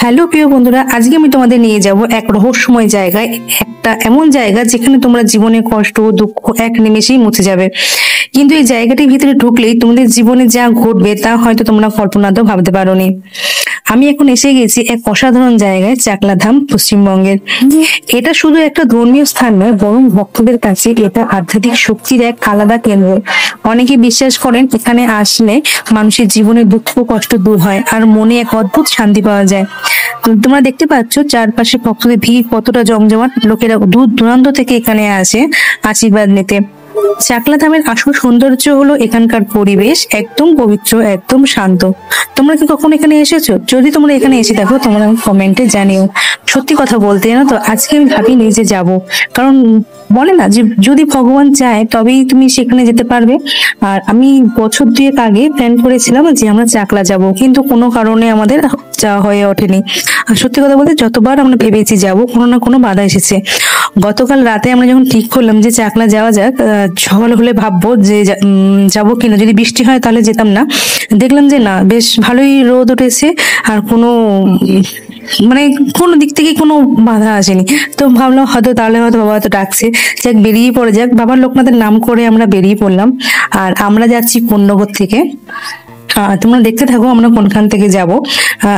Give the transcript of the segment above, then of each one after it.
Hello প্রিয় বন্ধুরা, আজকে আমি তোমাদের নিয়ে যাব এক রহস্যময় জায়গায়, একটা এমন জায়গা যেখানে তোমরা জীবনে কষ্ট দুঃখ এক নিমেষেই মুছে যাবে। কিন্তু এই জায়গাটির ভিতরে ঢুকলেই তোমাদের জীবনে যা ঘটবে তা হয়তো তোমরা কল্পনাতেও ভাবতে পারোনি। আমি এখন এসে গেছি এক অসাধারণ জায়গায়, চাকলাধাম, পশ্চিমবঙ্গের। এটা শুধু একটা ধর্মীয় স্থান নয়, বরং ভক্তদের কাছে এটা আধ্যাত্মিক শক্তির এক আলাদা কেন্দ্র। অনেকে বিশ্বাস করেন এখানে আসলে মানুষের জীবনের দুঃখ কষ্ট দূর হয় আর মনে এক অদ্ভুত শান্তি পাওয়া যায়। তো তোমরা দেখতে পাচ্ছ চারপাশে ভক্তদের ভিড় কতটা জমজমাট, লোকেরা দূর দূরান্ত থেকে এখানে আসে আশীর্বাদ নিতে। চাকলা ধামের আসল সৌন্দর্য হলো এখানকার পরিবেশ, একদম পবিত্র, একদম শান্ত। তোমরা কি কখনো এখানে এসেছো? যদি তোমরা এখানে এসে দেখো তোমরা কমেন্টে জানিও। সত্যি কথা বলতে জানো তো, আজকে আমি ভাবিনি যে যাব, কারণ বলে না যে যদি ভগবান চায় তবেই তুমি সেখানে যেতে পারবে। আর আমি বছর দুয়েক আগে প্ল্যান করেছিলাম যে আমরা চাকলা যাব, কিন্তু কোনো কারণে আমাদের যাওয়া হয়ে ওঠেনি। আর সত্যি কথা বলতে যতবার আমরা ভেবেছি যাব, কোনো না কোনো বাধা এসেছে। গতকাল রাতে আমরা যখন ঠিক করলাম যে চাকলা যাওয়া যাক, সকাল হলে ভাববো যে যাবো কিনা, যদি বৃষ্টি হয় তাহলে যেতাম না। দেখলাম যে না, বেশ ভালোই রোদ উঠেছে আর কোনো মানে কোনো দিক থেকে কোনো বাধা আসেনি। তো ভাবলাম হয়তো তাহলে হয়তো বাবা হয়তো ডাকছে, যাক বেরিয়ে পড়ে যাক। বাবার লোকনাথের নাম করে আমরা বেরিয়ে পড়লাম। আর আমরা যাচ্ছি কোন্নগর থেকে। তোমরা দেখতে থাকো আমরা কোনখান থেকে যাব।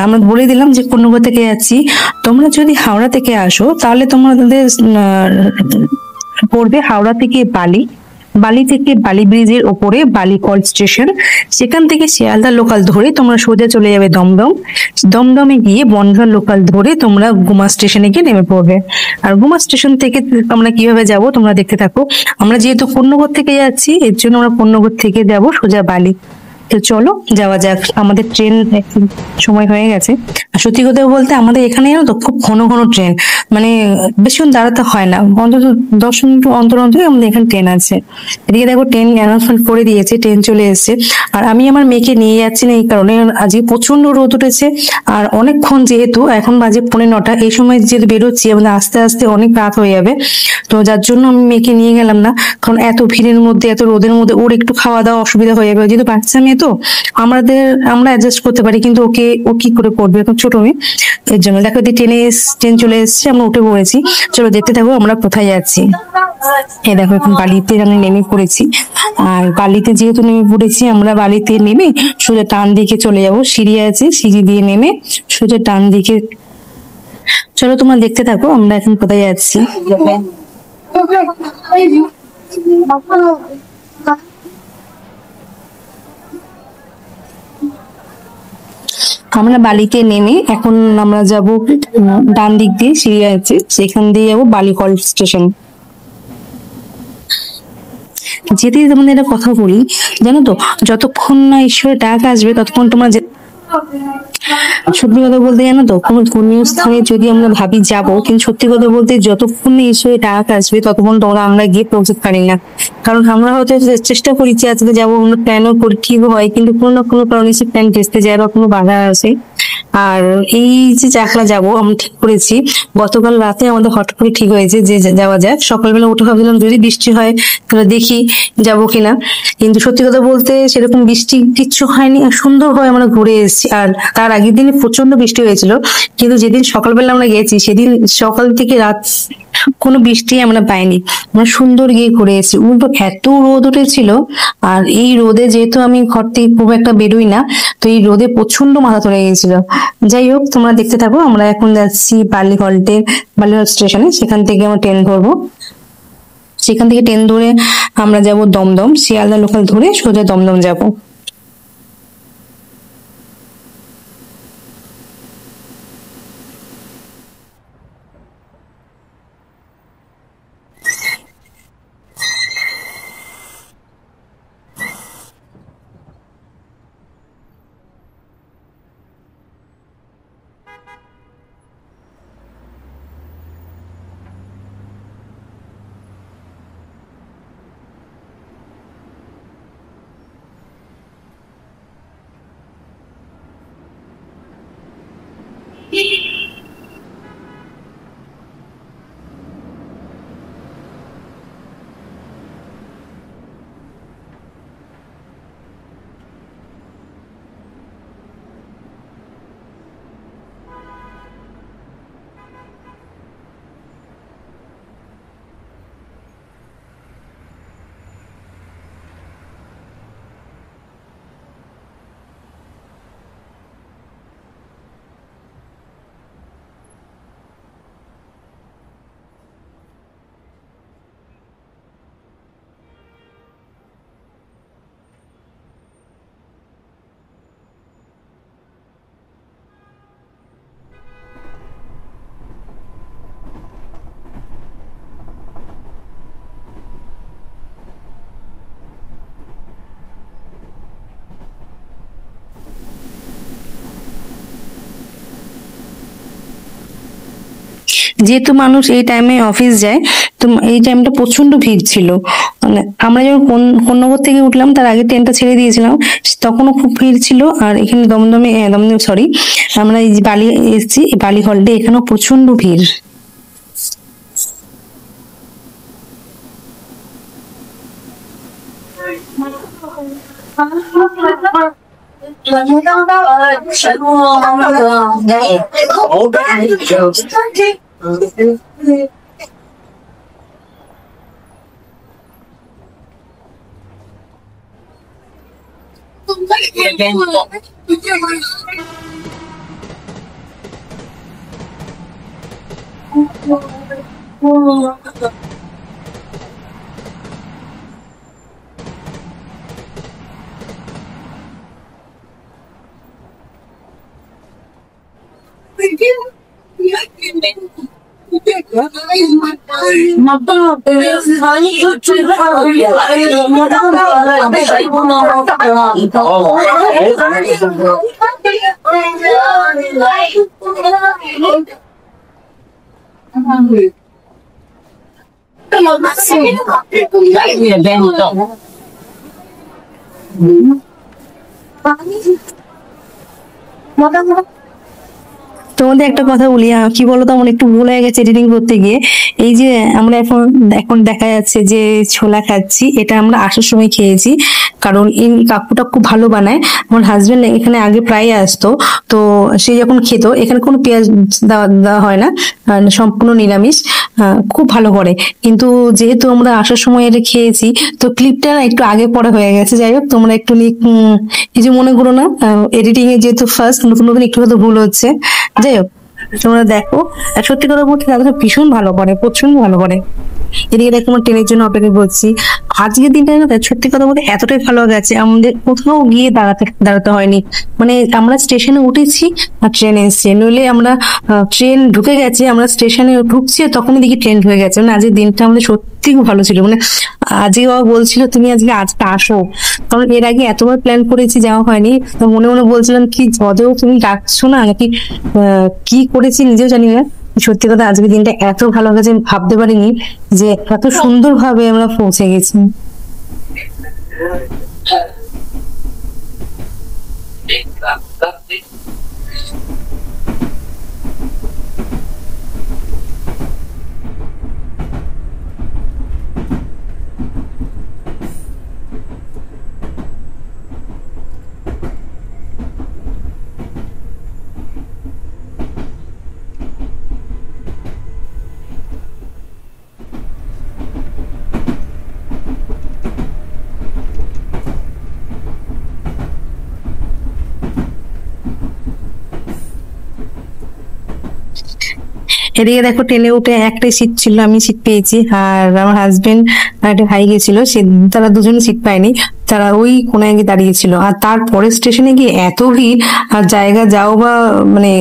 আমরা বলে দিলাম যে কোন্নগর থেকে যাচ্ছি। তোমরা যদি হাওড়া থেকে আসো তাহলে তোমাদের পড়বে হাওড়া থেকে বালি, বালি থেকে বালি ব্রিজের ওপরে বালিকল স্টেশন। সেখান থেকে শিয়ালদা লোকাল ধরে তোমরা সোজা চলে যাবে দমদম। দমদমে গিয়ে বনগাঁ লোকাল ধরে তোমরা গুমা স্টেশনে গিয়ে নেমে পড়বে। আর গুমা স্টেশন থেকে আমরা কিভাবে যাব তোমরা দেখতে থাকো। আমরা যেহেতু কোন্নগর থেকে যাচ্ছি, এর জন্য আমরা কোন্নগর থেকে যাব সোজা বালি। তো চলো যাওয়া যাক, আমাদের ট্রেন সময় হয়ে গেছে। আর সত্যি কথা বলতে আমাদের এখানে জানো তো খুব ঘন ঘন ট্রেন, মানে বেশিক্ষণ দাঁড়াতে হয় না, অন্তত 10 মিনিট অন্তর অন্তর আমাদের এখানে ট্রেন আছে। এদিকে দেখো ট্রেন অ্যানাউন্সমেন্ট করে দিয়েছে, ট্রেন চলে এসেছে। আর আমি আমার মেয়েকে নিয়ে যাচ্ছি না এই কারণে, আজকে প্রচন্ড রোদ উঠেছে। আর অনেকক্ষণ, যেহেতু এখন বাজে 9:45, এই সময় যেহেতু বেরোচ্ছি আমাদের আস্তে আস্তে অনেক রাত হয়ে যাবে। তো যার জন্য আমি মেয়েকে নিয়ে গেলাম না, কারণ এত ভিড়ের মধ্যে এত রোদের মধ্যে ওর একটু খাওয়া দাওয়া অসুবিধা হয়ে যাবে। যেহেতু বাচ্চা মেয়ে তো আমরা অ্যাডজাস্ট করতে পারি, কিন্তু ও কি করে করবে, এখন ছোট মেয়ে। এর জন্য দেখো ট্রেন চলে এসেছে, আমরা উঠে পড়েছি। চলো দেখতে থাকো আমরা কোথায় যাচ্ছি। এই দেখো এখন বালিতে আমি নেমে পড়েছি। আর বালিতে যেহেতু নেমে পড়েছি, আমরা বালিতে নেমে সোজা টান দিকে চলে যাব। সিঁড়ি আছে, সিঁড়ি দিয়ে নেমে সোজা টান দিকে। চলো তোমরা দেখতে থাকো আমরা এখন কোথায় যাচ্ছি। আমরা বালিতে নেমে এখন আমরা যাব ডান দিক দিয়ে, সিঁড়ি আছে সেখান দিয়ে যাবো বালিকল স্টেশন। যেতে তোমাদের একটা কথা বলি, জানো তো, যতক্ষণ না ঈশ্বরের ডাক আসবে ততক্ষণ তোমরা সত্যি কথা বলতে জানো তো, কোনো ধর্মীয় স্থানে যদি আমরা ভাবি যাব, কিন্তু সত্যি কথা বলতে যতক্ষণ না ঈশ্বরের ডাক আসবে ততক্ষণ আমরা গিয়ে পৌঁছতে পারি না। কারণ আমরা হয়তো চেষ্টা করি যে আজকে যাবো, আমরা প্ল্যানও করি, ঠিক হয়, কিন্তু কোনো না কোনো কারণে সে প্ল্যান ভেস্তে যায় বা কোনো বাধা আসে। আর এই যে চাকলা যাব আমরা ঠিক করেছি, গতকাল রাতে আমাদের হঠাৎ করে ঠিক হয়েছে যে যাওয়া যায়। সকালবেলা উঠে ভাবছিলাম যদি বৃষ্টি হয় তাহলে দেখি যাবো কিনা, কিন্তু সত্যি কথা বলতে সেরকম বৃষ্টি কিচ্ছু হয়নি, আর সুন্দরভাবে আমরা ঘুরে এসেছি। আর তার আগের দিনে প্রচন্ড বৃষ্টি হয়েছিল, কিন্তু যেদিন সকালবেলা আমরা গেছি সেদিন সকাল থেকে রাত কোনো বৃষ্টি আমরা পাইনি। আমরা সুন্দর গিয়ে ঘুরে এসেছি। উল্টো এত রোদ উঠেছিল, আর এই রোদে যেহেতু আমি ঘর থেকে খুব একটা বেরোই না, তো এই রোদে প্রচন্ড মাথা ধরে গিয়েছিল। যাই হোক তোমরা দেখতে থাকো, আমরা এখন যাচ্ছি বালিঘাট স্টেশনে। সেখান থেকে আমরা ট্রেন ধরবো। সেখান থেকে ট্রেন ধরে আমরা যাব দমদম, শিয়ালদা লোকাল ধরে সোজা দমদম যাব। যেহেতু মানুষ এই টাইমে অফিস যায়, তো এই টাইমটা প্রচন্ড ভিড় ছিল। মানে আমরা যখন কোন্নগর থেকে উঠলাম তার আগে ট্রেনটা ছেড়ে দিয়েছিলাম, তখনও খুব ভিড় ছিল। আর এখানে দমদমে সরি, আমরা এই যে বালি এসেছি, বালি হলডে, এখানেও প্রচন্ড ভিড়। তোমাদের একটা কথা বলি, কি বলতো, আমার একটু ভুল হয়ে গেছে এডিটিং করতে গিয়ে। এই যে আমরা এখন এখন দেখা যাচ্ছে যে ছোলা খাচ্ছি, এটা আমরা আসার সময় খেয়েছি, কারণ এই কাকুটা খুব ভালো বানায়। আমার হাজবেন্ড এখানে আগে প্রায় আসতো, তো সে যখন খেত, এখানে কোনো পেঁয়াজ দেওয়া হয় না, সম্পূর্ণ নিরামিষ, খুব ভালো করে। কিন্তু যেহেতু আমরা আসার সময় এটা খেয়েছি, তো ক্লিপটা একটু আগে পরে হয়ে গেছে। যাই হোক, তোমরা একটু কিছু মনে করো না, এডিটিং এ যেহেতু ফার্স্ট, নতুন নতুন একটু হয়তো ভুল হচ্ছে। যাই হোক, তোমরা দেখো। আর সত্যি কথা বলতে দাদাটা ভীষণ ভালো করে, প্রচন্ড ভালো করে। এদিকে দেখো আমার ট্রেনের জন্য অপেক্ষা করছি। আজকের দিনটা সত্যি কথা বলতে এতটাই ভালো গেছে, আমাদের কোথাও গিয়ে দাঁড়াতে হয়নি। মানে আমরা স্টেশনে উঠেছি আর ট্রেন এসছে, নইলে আমরা ট্রেন ঢুকে গেছে, আমরা স্টেশনে ঢুকছি তখনই দেখি ট্রেন ঢুকে গেছে। মানে আজকের দিনটা আমাদের সত্যি খুব ভালো ছিল। মানে আজকে বাবা বলছিল তুমি আজকে আসো, কারণ এর আগে এতবার প্ল্যান করেছি, যাওয়া হয়নি। তো মনে মনে বলছিলাম কি যদিও তুমি ডাকছো না, নাকি কি করেছি নিজেও জানি না। সত্যি কথা আজকের দিনটা এত ভালো গেছে, আমি ভাবতে পারিনি যে এত সুন্দর ভাবে আমরা পৌঁছে গেছি। এদিকে দেখো ট্রেনে উঠে একটাই সিট ছিল, আমি সিট পেয়েছি। আর আমার হাজবেন্ড আর একটা ভাই গেছিল, তারা দুজনে সিট পায়নি, তারা ওই কোনায় গিয়ে দাঁড়িয়েছিল। আর তারপরে স্টেশনে গিয়ে এত ভিড়, আর জায়গা যাও বা মানে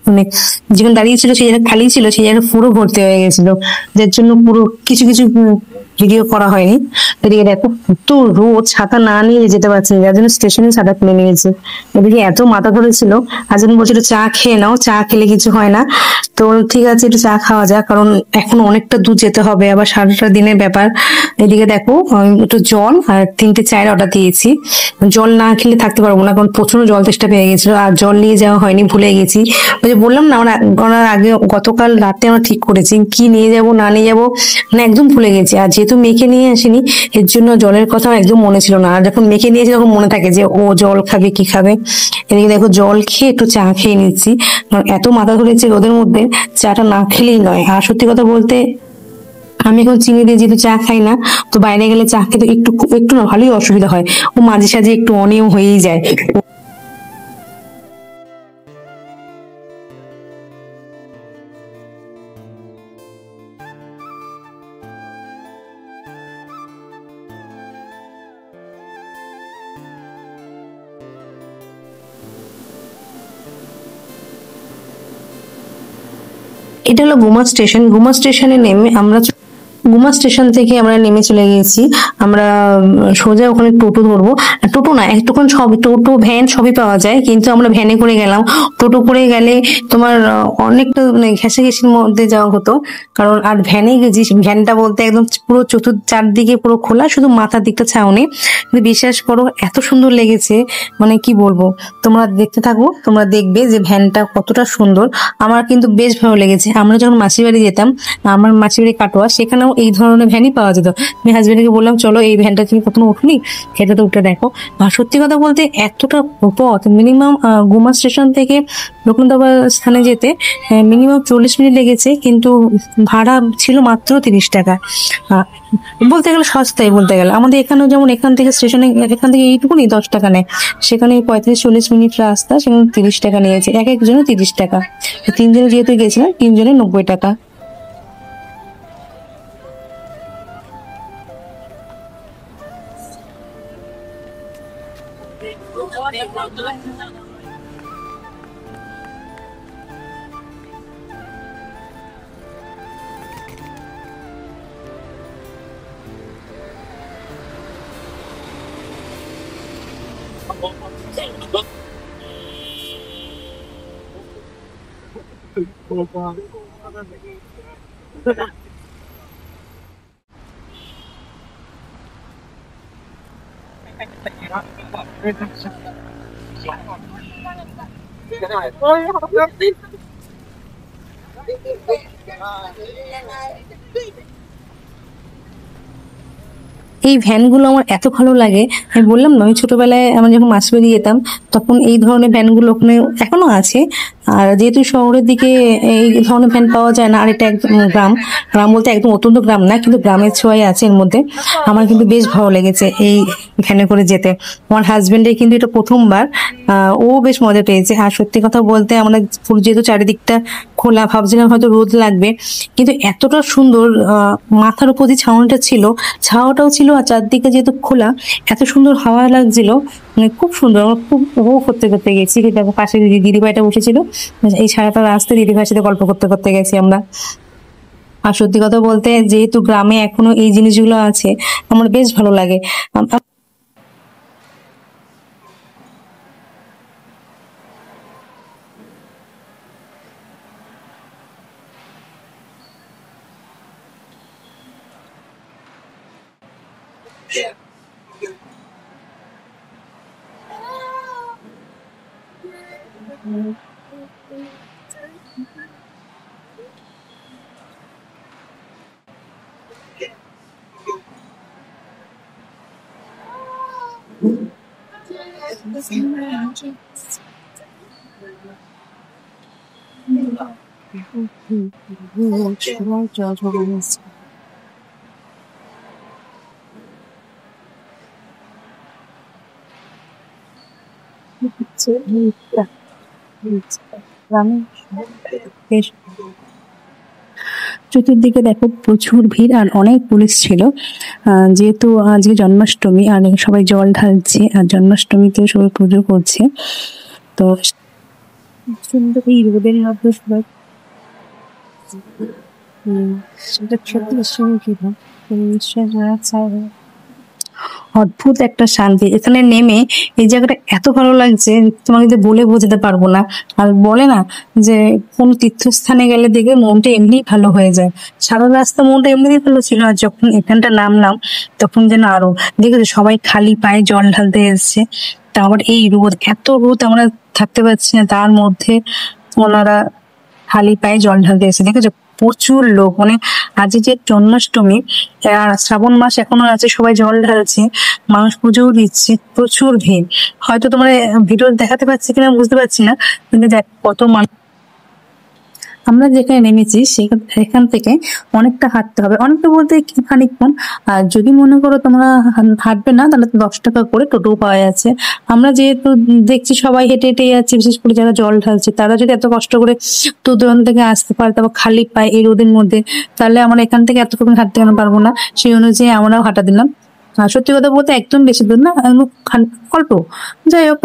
মানে যেখানে দাঁড়িয়েছিল সেই জায়গা খালি ছিল, সেই জায়গা পুরো ভর্তি হয়ে গেছিল, যার জন্য পুরো কিছু কিছু ভিডিও করা হয়নি। এদিকে দেখো তো রোদ, ছাতা না নিয়ে যেতে পারছি না, যার জন্য স্টেশনে ছাতা কিনে নিয়েছে। এদিকে এত মাথা ধরেছিল, হাজবেন্ড বলছিল চা খেয়ে নাও, চা খেলে কিছু হয় না। তো ঠিক আছে, একটু চা খাওয়া যাক, কারণ এখন অনেকটা দূর যেতে হবে, আবার সারাটা দিনের ব্যাপার। এদিকে দেখো একটু জল আর 3টে চায়ের অর্ডার দিয়েছি। জল না খেলে থাকতে পারবো না, কারণ প্রচন্ড জল তেষ্টা পেয়ে গেছিল, আর জল নিয়ে যাওয়া হয়নি, ভুলে গেছি। ওই যে বললাম না, আমরা আগে গতকাল রাতে আমরা ঠিক করেছি কি নিয়ে যাব না নিয়ে যাবো, মানে একদম ভুলে গেছি। আর যেহেতু মেয়েকে নিয়ে আসিনি, এর জন্য জলের কথা একদম মনে ছিল না। আর যখন মেয়েকে নিয়েছি তখন মনে থাকে যে ও জল খাবে কি খাবে। এদিকে দেখো জল খেয়ে একটু চা খেয়ে নিচ্ছি, কারণ এত মাথা ধরেছে রোদের মধ্যে, চাটা না খেলেই নয়। আর সত্যি কথা বলতে আমি এখন চিনি দিয়ে যেহেতু চা খাই না, তো বাইরে গেলে চা খেতে একটু একটু না ভালোই অসুবিধা হয়, ও মাঝে সাঝে একটু অনিয়ম হয়েই যায়। এটা হলো গুমা স্টেশন। গুমা স্টেশনে নেমে আমরা গুমা স্টেশন থেকে আমরা নেমে চলে গেছি। আমরা সোজা ওখানে টোটো ধরবো। আর টোটো না, একটুক্ষণ সব টোটো ভ্যান সবই পাওয়া যায়, কিন্তু আমরা ভ্যানে করে গেলাম। টোটো করে গেলে তোমার অনেকটা মানে ঘেঁষাঘেঁষির মধ্যে যাওয়া হতো। কারণ আর ভ্যানে গেছি, ভ্যানটা বলতে একদম পুরো চারদিকে পুরো খোলা, শুধু মাথার দিকটা ছাউনি। কিন্তু বিশ্বাস করো এত সুন্দর লেগেছে, মানে কি বলবো। তোমরা দেখতে থাকো, তোমরা দেখবে যে ভ্যানটা কতটা সুন্দর। আমার কিন্তু বেশ ভালো লেগেছে। আমরা যখন মাসির বাড়ি যেতাম, আমার মাসির বাড়ি কাটোয়া, সেখানেও এই ধরনের ভ্যানই পাওয়া যেত। আমি হাজবেন্ডকে বললাম চলো এই ভ্যানটা তুমি কখনো উঠনি, এটাতে উঠে দেখো। আর সত্যি কথা বলতে এতটা পথ মিনিমাম গুমা স্টেশন থেকে লোকনাথ স্থানে যেতে মিনিমাম 40 মিনিট লেগেছে, কিন্তু ভাড়া ছিল মাত্র 30 টাকা। বলতে গেলে সস্তায়, বলতে গেলে আমাদের এখানেও যেমন এখান থেকে স্টেশনে, এখান থেকে এইটুকুনি 10 টাকা নেয়, সেখানে 35-40 মিনিট রাস্তা, সেখানে 30 টাকা নিয়েছে, এক একজনের 30 টাকা। তিনজনে যেহেতু গেছিলাম, তিনজনে 90 টাকা। এই ভ্যানগুলো আমার এত ভালো লাগে। আমি বললাম না, আমি ছোটবেলায় আমরা যখন মাছ বেরিয়ে যেতাম, তখন এই ধরনের ভ্যানগুলো ওখানে এখনো আছে। আর যেহেতু শহরের দিকে এই ধরনের ভ্যান পাওয়া যায় না, আর এটা একদম গ্রাম, গ্রাম বলতে একদম অত্যন্ত গ্রাম না, কিন্তু গ্রামের ছোঁয়াই আছে এর মধ্যে। আমার কিন্তু বেশ ভালো লেগেছে এই ভ্যানে করে যেতে। আমার হাজবেন্ডের কিন্তু এটা প্রথমবার, ও বেশ মজা পেয়েছে। আর সত্যি কথা বলতে আমরা যেহেতু চারিদিকটা খোলা, ভাবছিলাম হয়তো রোদ লাগবে, কিন্তু এতটা সুন্দর। মাথার উপর যে ছাউনিটা ছিল, ছাওয়াটাও ছিল, আর চারদিকে যেহেতু খোলা, এত সুন্দর হাওয়া লাগছিল, মানে খুব সুন্দর। আমরা খুব উপভোগ করতে করতে গেছি। দেখো পাশে দিদিভাইটা বসেছিল, এই সারাটা রাস্তা দিদিভাইয়ের সাথে গল্প করতে করতে গেছি আমরা। আর সত্যি কথা বলতে যেহেতু গ্রামে এখনো এই জিনিসগুলো আছে, আমার বেশ ভালো লাগে। বেশ চতুর্দিকে দেখো প্রচুর ভিড়, আর অনেক পুলিশ ছিল। যেহেতু আজকে জন্মাষ্টমী, আর সবাই জল ঢালছে, আর জন্মাষ্টমীতে সবাই পুজো করছে। তো সুন্দর এই রোদের মধ্যে সবাই সেটা সত্যি অদ্ভুত একটা শান্তি এখানে নেমে। এই জায়গাটা এত ভালো লাগছে, তোমাকে যে বলে বোঝাতে পারবো না। আর বলে না যে কোন তীর্থস্থানে গেলে দেখবে মনটা এমনি ভালো হয়ে যায়। সারা রাস্তা মনটা এমনিই ভালো ছিল, আর যখন এখানটা নামলাম তখন যেন আরো। দেখেছো সবাই খালি পায়ে জল ঢালতে এসছে, তা আবার এই রোদ, এত রোদ আমরা থাকতে পারছি না, তার মধ্যে ওনারা খালি পায়ে জল ঢালতে এসে। দেখেছো প্রচুর লোক, মানে আজ যে জন্মাষ্টমী, আর শ্রাবণ মাস এখনো আছে, সবাই জল ঢালছে, মানুষ পুজোও দিচ্ছে, প্রচুর ভিড়। হয়তো তোমার ভিডিও দেখাতে পারছি কিনা বুঝতে পারছি না, কিন্তু দেখ কত মানুষ। আমরা যেখানে নেমেছি সেখান থেকে অনেকটা হাঁটতে হবে, অনেকটা বলতে খানিকক্ষণ। আর যদি মনে করো তোমরা হাঁটবে না, তাহলে 10 টাকা করে টোটো পাওয়া যাচ্ছে। আমরা যেহেতু দেখছি সবাই হেঁটে হেঁটে যাচ্ছে, বিশেষ করে যারা জল ঢালছে, তারা যদি এত কষ্ট করে দূর দূরান্ত থেকে আসতে পারে, তারপর খালি পায় এই রোদের মধ্যে, তাহলে আমরা এখান থেকে এতক্ষণ হাঁটতে কেন পারবো না? সেই অনুযায়ী আমরাও হাঁটা দিলাম। আর সত্যি কথা বলতে একদম বেশি দূর না, অল্প। যাই হোক,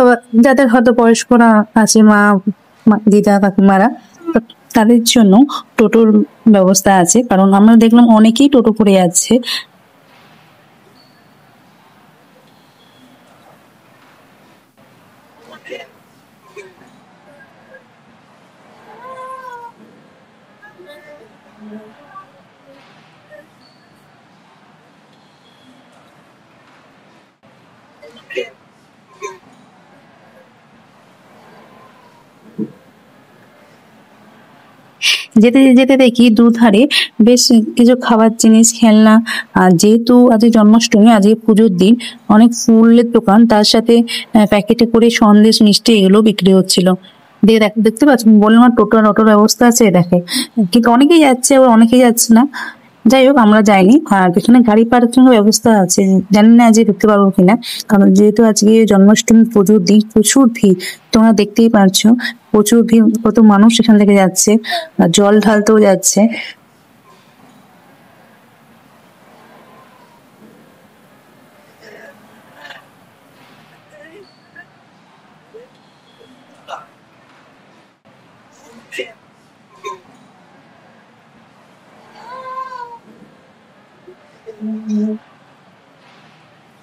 যাদের হয়তো বয়স্করা আছে, দিদা কাকিমারা, তাদের জন্য টোটোর ব্যবস্থা আছে, কারণ আমরা দেখলাম অনেকেই টোটো করে যাচ্ছে। যেতে যেতে দেখি দুধারে বেশ কিছু খাবার জিনিস, খেলনা। আর যেহেতু আজকে জন্মাষ্টমী, আজকে পুজোর দিন, অনেক ফুলের দোকান, তার সাথে প্যাকেটে করে সন্দেশ, মিষ্টি এগুলো বিক্রি হচ্ছিল। দিয়ে দেখতে পাচ্ছেন, বললাম না টোটোর ব্যবস্থা আছে, দেখে। কিন্তু অনেকেই যাচ্ছে, আবার অনেকেই যাচ্ছে না। যাই হোক, আমরা যাইনি। আর এখানে গাড়ি পার্কিং এর ব্যবস্থা আছে, জানি না আজকে ঢুকতে পারবো কিনা, কারণ যেহেতু আজকে জন্মাষ্টমী পুজোর দিন, প্রচুর ভিড়। তোমরা দেখতেই পাচ্ছো, প্রচুর ভিড়, কত মানুষ এখান থেকে যাচ্ছে, আর জল ঢালতেও যাচ্ছে।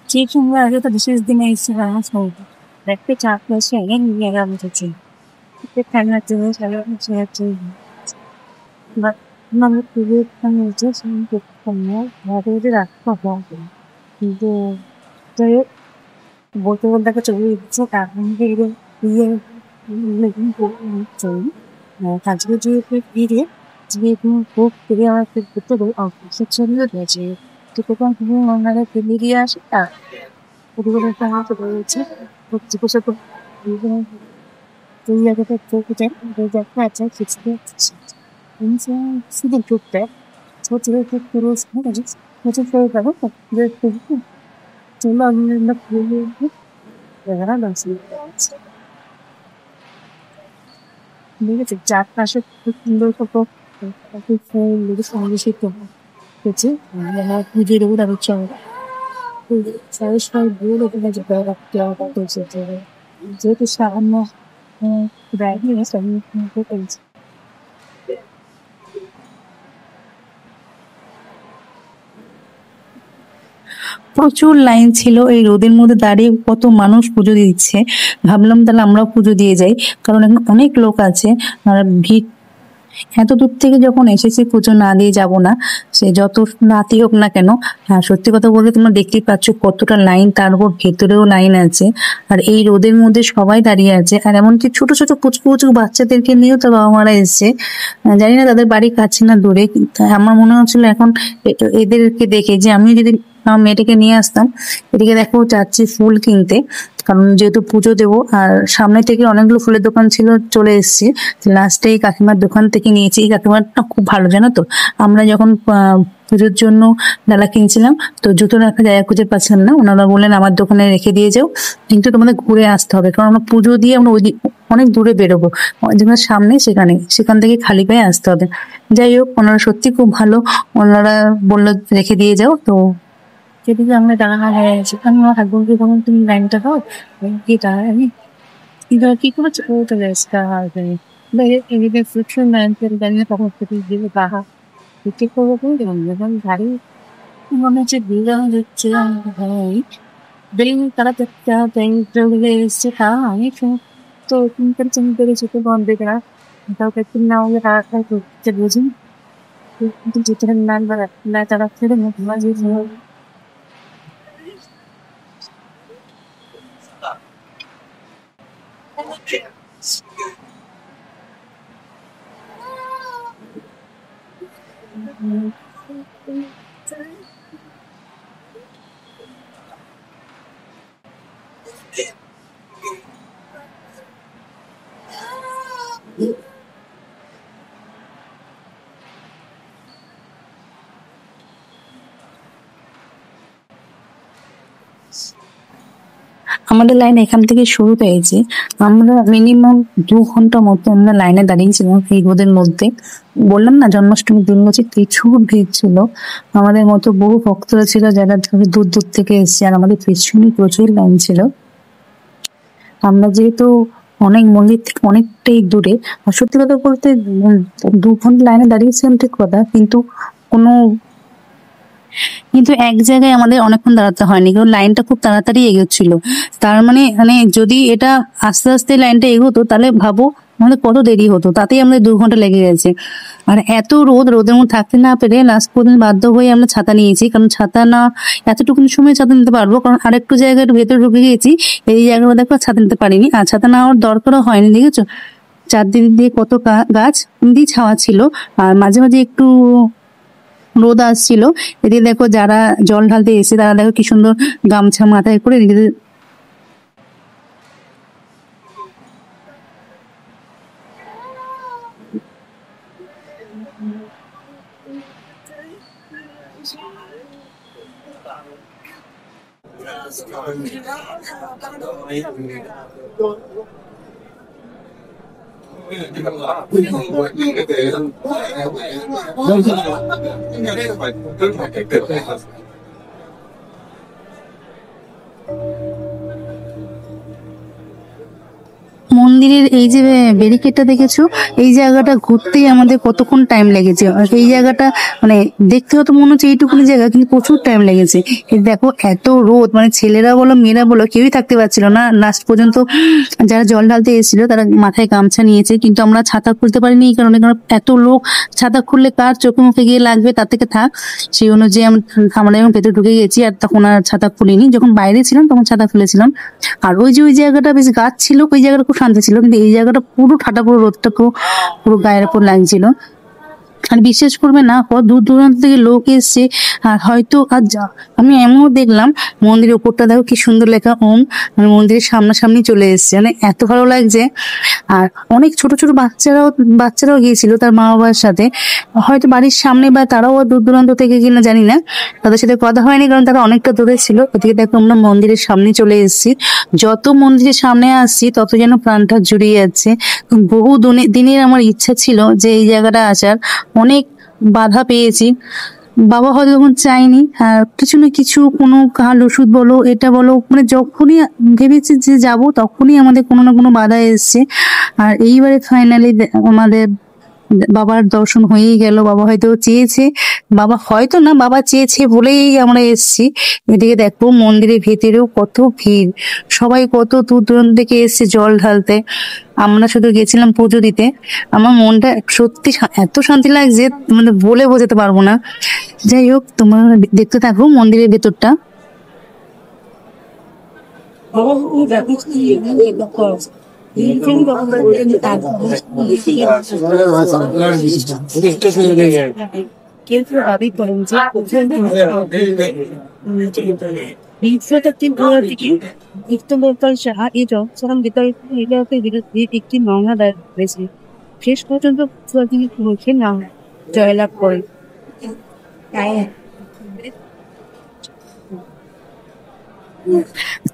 চিকেন আগে তো বিশেষ দিনে এসে রান্না করবো, দেখতে চাপ আছে, নিয়ে গেলাম হচ্ছে খেলনার জিনিস হচ্ছে। বাট মানে খুবই হচ্ছে ঘরে রাখতে হবে, কিন্তু যাই হোক, বলতে বলতে একটা ছবি দিচ্ছে, কারণ দিয়ে ছবি আজকে যেহেতু ফিরে যেহেতু খুব ফিরে আমার ভিতরে অফিসের ছবিও দিয়েছে, তো তখন তুমি ওনারা বেরিয়ে আসে, আর পরিবারের একটা হাত রয়েছে চিকিৎসা এই জায়গাটা চোখে যায়, ওই জায়গাটা আছে কিছুতে শুধু টুকটা ছোট ছোট পুরো ছোট করে যাবো চলো আমরা জায়গাটা দর্শন করছি। ঠিক আছে, চারপাশে খুব সুন্দর কত ফুল সংরক্ষিত হয়েছে, পুজোর ওরা হচ্ছে সাড়ে ছয় দূর ওখানে যেতে রাখতে করছে, যেহেতু সামান্য ব্রাইটনেস আমি করেছি। প্রচুর লাইন ছিল, এই রোদের মধ্যে দাঁড়িয়ে কত মানুষ পুজো দিচ্ছে। ভাবলাম তাহলে আমরাও পুজো দিয়ে যাই, কারণ এখন অনেক লোক আছে। আর ভিড়, এত দূর থেকে যখন এসেছি, পুজো না দিয়ে যাব না, সে যত রাতই হোক না কেন। আর সত্যি কথা বলতে তোমরা দেখতেই পাচ্ছ কতটা লাইন, তার উপর ভেতরেও লাইন আছে। আর এই রোদের মধ্যে সবাই দাঁড়িয়ে আছে, আর এমনকি ছোট ছোট পুচকু পুচকু বাচ্চাদেরকে নিয়েও তো বাবা মারা এসছে। জানি না তাদের বাড়ি কাছে না দূরে, কিন্তু আমার মনে হচ্ছিল এখন এদেরকে দেখে যে আমি যদি আমার মেয়েটাকে নিয়ে আসতাম। এদিকে দেখো যাচ্ছি ফুল কিনতে, কারণ যেহেতু পুজো দেবো। আর সামনে থেকে অনেকগুলো ফুলের দোকান ছিল, চলে এসেছি। লাস্টে এই কাকিমার দোকান থেকে নিয়েছি। এই কাকিমারটা খুব ভালো, জানো তো। আমরা যখন পুজোর জন্য ডালা কিনছিলাম, তো জুতো রাখা জায়গা খুঁজে পাচ্ছিলাম না, ওনারা বললেন আমার দোকানে রেখে দিয়ে যাও, কিন্তু তোমাদের ঘুরে আসতে হবে, কারণ আমরা পুজো দিয়ে আমরা অনেক দূরে বেরোবো, যেখানে সামনে সেখান থেকে খালি পায়ে আসতে হবে। যাই হোক, ওনারা সত্যি খুব ভালো, ওনারা বললো রেখে দিয়ে যাও। তো যেদিকে আমরা টাকা হয়ে গেছে, আমি আমার হাজবেন্ডকে যখন তুমি লাইনটা দাও, কি টাকা আমি কিন্তু কি করে চলে এসে টাকা আসবে, এদিকে ফ্রিকশন লাইন দাঁড়িয়ে তখন থেকে দিয়ে টাকা বিক্রি করবো, কিন্তু যখন গাড়ি মনে হচ্ছে দিয়ে হচ্ছে ভাই বেরিয়ে তারা চলে এসছে টাকা আমি তো চিন্তা চিন্তা করেছি তো বন্ধ করা কাউকে না হলে টাকা করতে বুঝি, কিন্তু যেতে না তারা ছেড়ে মুখ মাঝে আমাদের লাইন এখান থেকে শুরু হয়েছে। আমরা মিনিমাম 2 ঘন্টা মতো আমরা লাইনে দাঁড়িয়েছিলাম এই রোদের মধ্যে। বললাম না জন্মাষ্টমীর দিন বলছি, প্রচুর ভিড় ছিল। আমাদের মতো বহু ভক্তরা ছিল যারা দূর দূর থেকে এসেছে, আর আমাদের পেছনে প্রচুর লাইন ছিল। আমরা যেহেতু অনেক মন্দির থেকে অনেকটাই দূরে। আর সত্যি কথা বলতে 2 ঘন্টা লাইনে দাঁড়িয়েছিলাম ঠিক কথা, কিন্তু কোনো কিন্তু এক জায়গায় আমাদের অনেকক্ষণ দাঁড়াতে হয়নি, কারণ লাইনটা খুব তাড়াতাড়ি এগোচ্ছিল। তার মানে মানে যদি এটা আস্তে আস্তে লাইনটা এগোতো তাহলে ভাবো আমাদের কত দেরি হতো, তাতেই আমাদের 2 ঘন্টা লেগে গেছে। আর এত রোদ, রোদের মধ্যে থাকতে না পেরে লাস্ট পর্যন্ত বাধ্য হয়ে আমরা ছাতা নিয়েছি, কারণ ছাতা না এতটুকুন সময় ছাতা নিতে পারবো, কারণ আরেকটু জায়গার ভেতরে ঢুকে গেছি, এই জায়গাটা দেখো ছাতা নিতে পারিনি। আর ছাতা নেওয়ার দরকারও হয়নি, দেখেছো চারদিক দিয়ে কত গাছ, এমনি ছাওয়া ছিল। আর মাঝে মাঝে একটু রোদ আসছিল। এদিকে দেখো যারা জল ঢালতে এসে তারা দেখো কি সুন্দর গামছা মাথায় করে নিজেদের মন্দিরের এই যে ব্যারিকেডটা দেখেছো, এই জায়গাটা ঘুরতেই আমাদের কতক্ষণ টাইম লেগেছে। আর এই জায়গাটা মানে দেখতে হয়তো মনে হচ্ছে এইটুকুনি জায়গা, কিন্তু প্রচুর টাইম লেগেছে। এই দেখো এত রোদ, মানে ছেলেরা বলো মেয়েরা বলো কেউই থাকতে পারছিল না। লাস্ট পর্যন্ত যারা জল ঢালতে এসেছিল তারা মাথায় গামছা নিয়েছে, কিন্তু আমরা ছাতা খুলতে পারিনি এই কারণে, কারণ এত লোক, ছাতা খুললে কার চোখে মুখে গিয়ে লাগবে, তার থেকে থাক। সেই অনুযায়ী আমরা যখন ভেতরে ঢুকে গেছি আর তখন আর ছাতা খুলিনি, যখন বাইরে ছিলাম তখন ছাতা খুলেছিলাম। আর ওই যে ওই জায়গাটা বেশ গাছ ছিল, ওই জায়গাটা খুব শান্ত ছিল, কিন্তু এই জায়গাটা পুরো ঠাটা, পুরো রোদটা পুরো গায়ের উপর লাগছিল। আর বিশ্বাস করবে না, কত দূর দূরান্ত থেকে লোক এসছে। আর হয়তো আমি এমনও দেখলাম মন্দিরের উপরটা দেখো কি সুন্দর লেখা ওম, মানে মন্দিরের সামনাসামনি চলে এসছে, মানে এত ভালো লাগছে। আর অনেক ছোট ছোট বাচ্চারাও গিয়েছিল তার মা বাবার সাথে, হয়তো বাড়ির সামনে বা তারাও দূর দূরান্ত থেকে কিনা জানি না, তাদের সাথে কথা হয়নি কারণ তারা অনেকটা দূরে ছিল। ওদিকে দেখো আমরা মন্দিরের সামনে চলে এসেছি, যত মন্দিরের সামনে আসছি তত যেন প্রাণটা জুড়িয়ে যাচ্ছে। বহু দিনের আমার ইচ্ছা ছিল যে এই জায়গাটা আসার, অনেক বাধা পেয়েছি। বাবা হয়তো তখন চাইনি, আর কিছু না কিছু কোনো কাল ওষুধ বলো এটা বলো, মানে যখনই ভেবেছি যে যাব তখনই আমাদের কোনো না কোনো বাধা এসছে। আর এইবারে ফাইনালি আমাদের বাবার দর্শন হয়েই গেল। বাবা হয়তো চেয়েছে, বাবা হয়তো না, বাবা চেয়েছে বলেই আমরা এসেছি। এদিকে দেখো মন্দিরের ভেতরেও কত ভিড়, সবাই কত দূর দূরান্ত থেকে এসছে জল ঢালতে। আমরা শুধু গেছিলাম পুজো দিতে। আমার মনটা সত্যি এত শান্তি লাগছে, মানে বলে বোঝাতে পারবো না। যাই হোক, তোমরা দেখতে থাকো মন্দিরের ভেতরটা। Kiedyś robi porędzie, বিশ্বতাত্ত্বিক থেকে ইস্তম্বুল শাহ এজব সালাম বিতর্কের বিরুদ্ধে একটি মামলা দায়ের করেছে। শেষ পর্যন্ত তিনি পুরুষে নাম জয়লাভ করেন।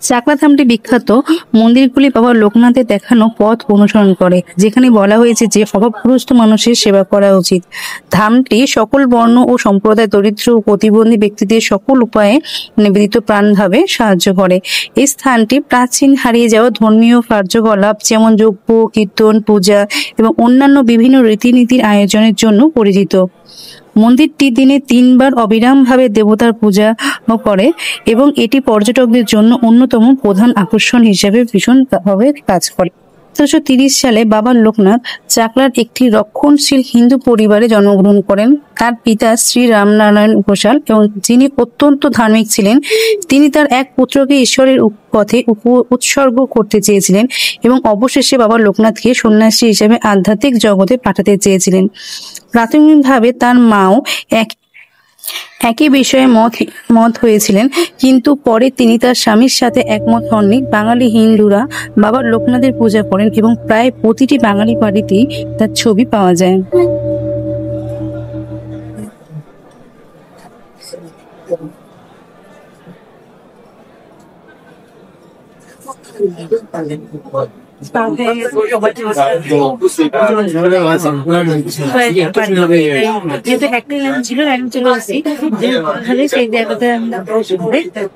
চাকলা ধামটি বিখ্যাত মন্দিরগুলি বাবা লোকনাথের দেখানো পথ অনুসরণ করে, যেখানে বলা হয়েছে যে অভাবগ্রস্ত মানুষের সেবা করা উচিত। ধামটি সকল বর্ণ ও সম্প্রদায়, দরিদ্র ও প্রতিবন্ধী ব্যক্তিদের সকল উপায়ে নিবেদিত প্রাণভাবে সাহায্য করে। এই স্থানটি প্রাচীন হারিয়ে যাওয়া ধর্মীয় কার্যকলাপ যেমন যজ্ঞ, কীর্তন, পূজা এবং অন্যান্য বিভিন্ন রীতিনীতির আয়োজনের জন্য পরিচিত। মন্দিরটি দিনে 3 বার অবিরামভাবে দেবতার পূজা করে এবং এটি পর্যটকদের জন্য অন্যতম প্রধান আকর্ষণ হিসেবে ভীষণভাবে কাজ করে। 1730 সালে বাবা লোকনাথ চাকলার একটি রক্ষণশীল হিন্দু পরিবারে জন্মগ্রহণ করেন। তার পিতা শ্রী রামনারায়ণ ঘোষাল, এবং যিনি অত্যন্ত ধার্মিক ছিলেন, তিনি তার এক পুত্রকে ঈশ্বরের পথে উৎসর্গ করতে চেয়েছিলেন এবং অবশেষে বাবা লোকনাথকে সন্ন্যাসী হিসেবে আধ্যাত্মিক জগতে পাঠাতে চেয়েছিলেন। প্রাথমিকভাবে তার মাও একই বিষয়ে মত হয়েছিলেন, কিন্তু পরে তিনি তার স্বামীর সাথে একমত হননি। বাঙালি হিন্দুরা বাবা লোকনাথের পূজা করেন এবং প্রায় প্রতিটি বাঙালি বাড়িতেই তার ছবি পাওয়া যায়। যেহেতু একটা লাইন ছিল লাইন চলে আসছি ওখানে সেই জায়গাতে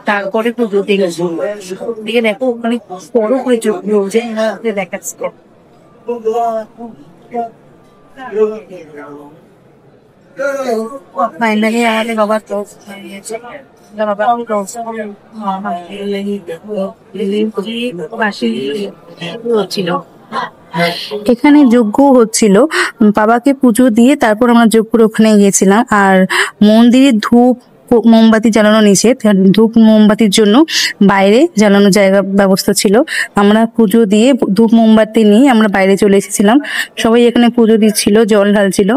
তারপরে পুজো দেখেছি দিকে দেখো ওখানে বড় করে চোখ রয়েছে দেখাচ্ছে ফাইনালি আমাদের বাবার ক্লোজ ছিল এখানে যজ্ঞ হচ্ছিল, বাবাকে পুজো দিয়ে তারপর আমরা যজ্ঞের ওখানে গিয়েছিলাম। আর মন্দিরে ধূপ মোমবাতি জ্বালানো নিষেধ, ধূপ মোমবাতির জন্য বাইরে জ্বালানো জায়গা ব্যবস্থা ছিল। আমরা পুজো দিয়ে ধূপ মোমবাতি নিয়ে আমরা বাইরে চলে এসেছিলাম। সবাই এখানে পুজো দিচ্ছিল, জল ঢালছিল,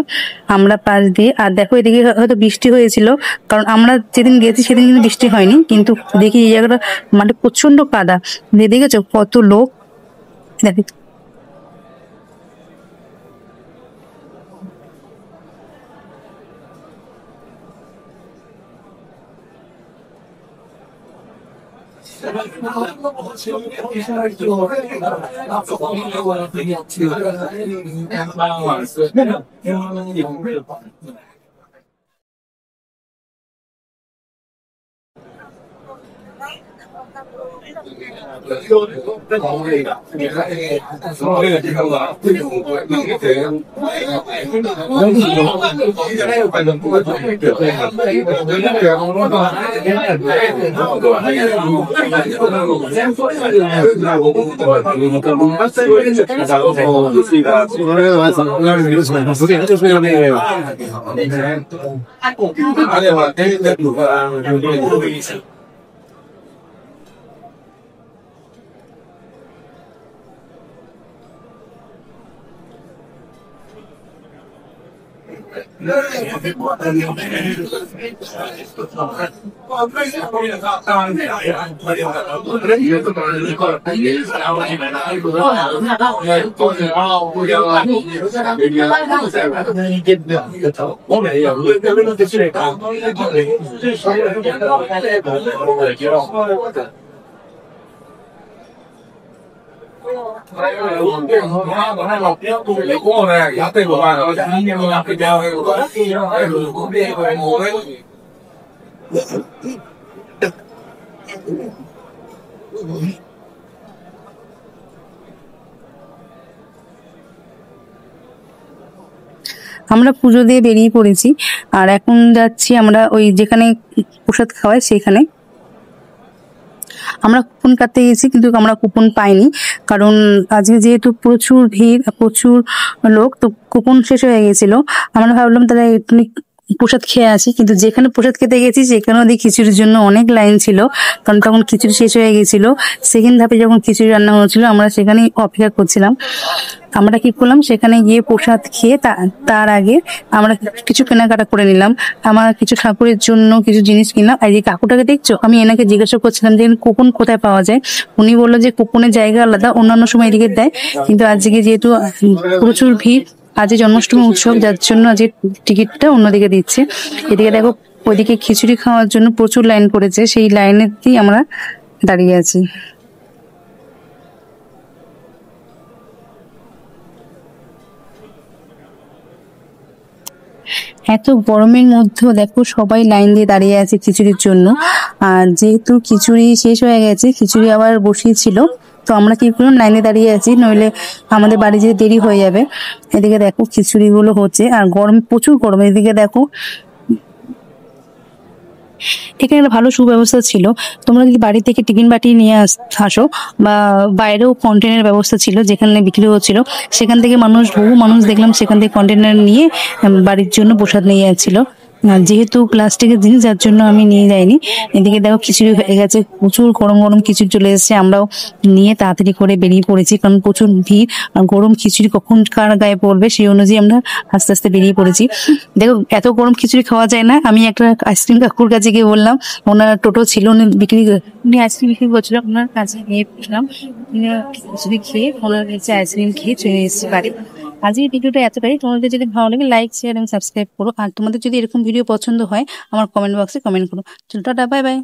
আমরা পাশ দিয়ে। আর দেখো এদিকে হয়তো বৃষ্টি হয়েছিল, কারণ আমরা যেদিন গেছি সেদিন কিন্তু বৃষ্টি হয়নি, কিন্তু দেখি এই জায়গাটা মানে প্রচন্ড কাদা। দেখেছো কত লোক, দেখো আমরা পুজো দিয়ে বেরিয়ে পড়েছি। আর এখন যাচ্ছি আমরা ওই যেখানে প্রসাদ খাওয়াই সেখানে। আমরা কুপন কাটতে গেছি, কিন্তু আমরা কুপন পাইনি, কারণ আজকে যেহেতু প্রচুর ভিড়, প্রচুর লোক, তো কুপন শেষ হয়ে গেছিল। আমরা ভাবলাম তারা একটু প্রসাদ খেয়ে আসি, কিন্তু যেখানে প্রসাদ খেতে গেছি সেখানেও দেখি খিচুড়ির জন্য অনেক লাইন ছিল, কারণ তখন খিচুড়ি শেষ হয়ে গেছিল। সেকেন্ড ধাপে যখন খিচুড়ি রান্না হচ্ছিল আমরা সেখানেই অপেক্ষা করছিলাম। আমরা কি করলাম, সেখানে গিয়ে প্রসাদ খেয়ে তার আগে আমরা কিছু কেনাকাটা করে নিলাম। আমার কিছু ঠাকুরের জন্য কিছু জিনিস কিনলাম। আর এই কাকুটাকে দেখছো, আমি এনাকে জিজ্ঞাসা করছিলাম যে কুপন কোথায় পাওয়া যায়। উনি বললো যে কুপনের জায়গা আলাদা, অন্যান্য সময় এদিকে দেয়, কিন্তু আজকে যেহেতু প্রচুর ভিড়, আজ জন্মাষ্টমী উৎসব, যার জন্য আজ টিকিটটা অন্যদিকে দিচ্ছে। এদিকে দেখো ওইদিকে খিচুড়ি খাওয়ার জন্য প্রচুর লাইন পড়েছে, সেই লাইনেতেই আমরা দাঁড়িয়ে আছি। এত গরমের মধ্যেও দেখো সবাই লাইন দিয়ে দাঁড়িয়ে আছে খিচুড়ির জন্য। আর যেহেতু খিচুড়ি শেষ হয়ে গেছে, খিচুড়ি আবার বসিয়েছিল, তো আমরা কি করলাম, লাইনে দাঁড়িয়ে আছি, নইলে আমাদের বাড়ি যেতে দেরি হয়ে যাবে। এদিকে দেখো খিচুড়ি গুলো হচ্ছে, আর গরম, প্রচুর গরম। এদিকে দেখো এখানে একটা ভালো সুব্যবস্থা ছিল। তোমরা যদি বাড়ি থেকে টিফিন বাটি নিয়ে আসো, বা বাইরেও কন্টেনার ব্যবস্থা ছিল যেখানে বিক্রি হচ্ছিল, সেখান থেকে বহু মানুষ দেখলাম সেখান থেকে কন্টেনার নিয়ে বাড়ির জন্য প্রসাদ নিয়ে যাচ্ছিল। যেহেতু প্লাস্টিকের জিনিস, যার জন্য আমি নিয়ে যাইনি। এদিকে দেখো খিচুড়ি হয়ে গেছে, প্রচুর গরম গরম খিচুড়ি চলে এসেছে। আমরাও নিয়ে তাড়াতাড়ি করে বেরিয়ে পড়েছি, কারণ প্রচুর ভিড়, আর গরম খিচুড়ি কখন কার গায়ে পড়বে সেই অনুযায়ী আমরা আস্তে আস্তে বেরিয়ে পড়েছি। দেখো এত গরম খিচুড়ি খাওয়া যায় না। আমি একটা আইসক্রিম কাকুর কাছে গিয়ে বললাম, ওনার টোটো ছিল, উনি আইসক্রিম বিক্রি করছিল, ওনার কাছে গিয়ে বললাম, খিচুড়ি খেয়ে ওনার কাছে আইসক্রিম খেয়ে চলে এসেছি বাড়ি। আজকের ভিডিওটা এতটাই। তোমাদের যদি ভালো লাগে লাইক, শেয়ার এবং সাবস্ক্রাইব করো। আর তোমাদের যদি এরকম ভিডিও পছন্দ হয় আমার কমেন্ট বক্সে কমেন্ট করো। চলো টাটা, বাই বাই।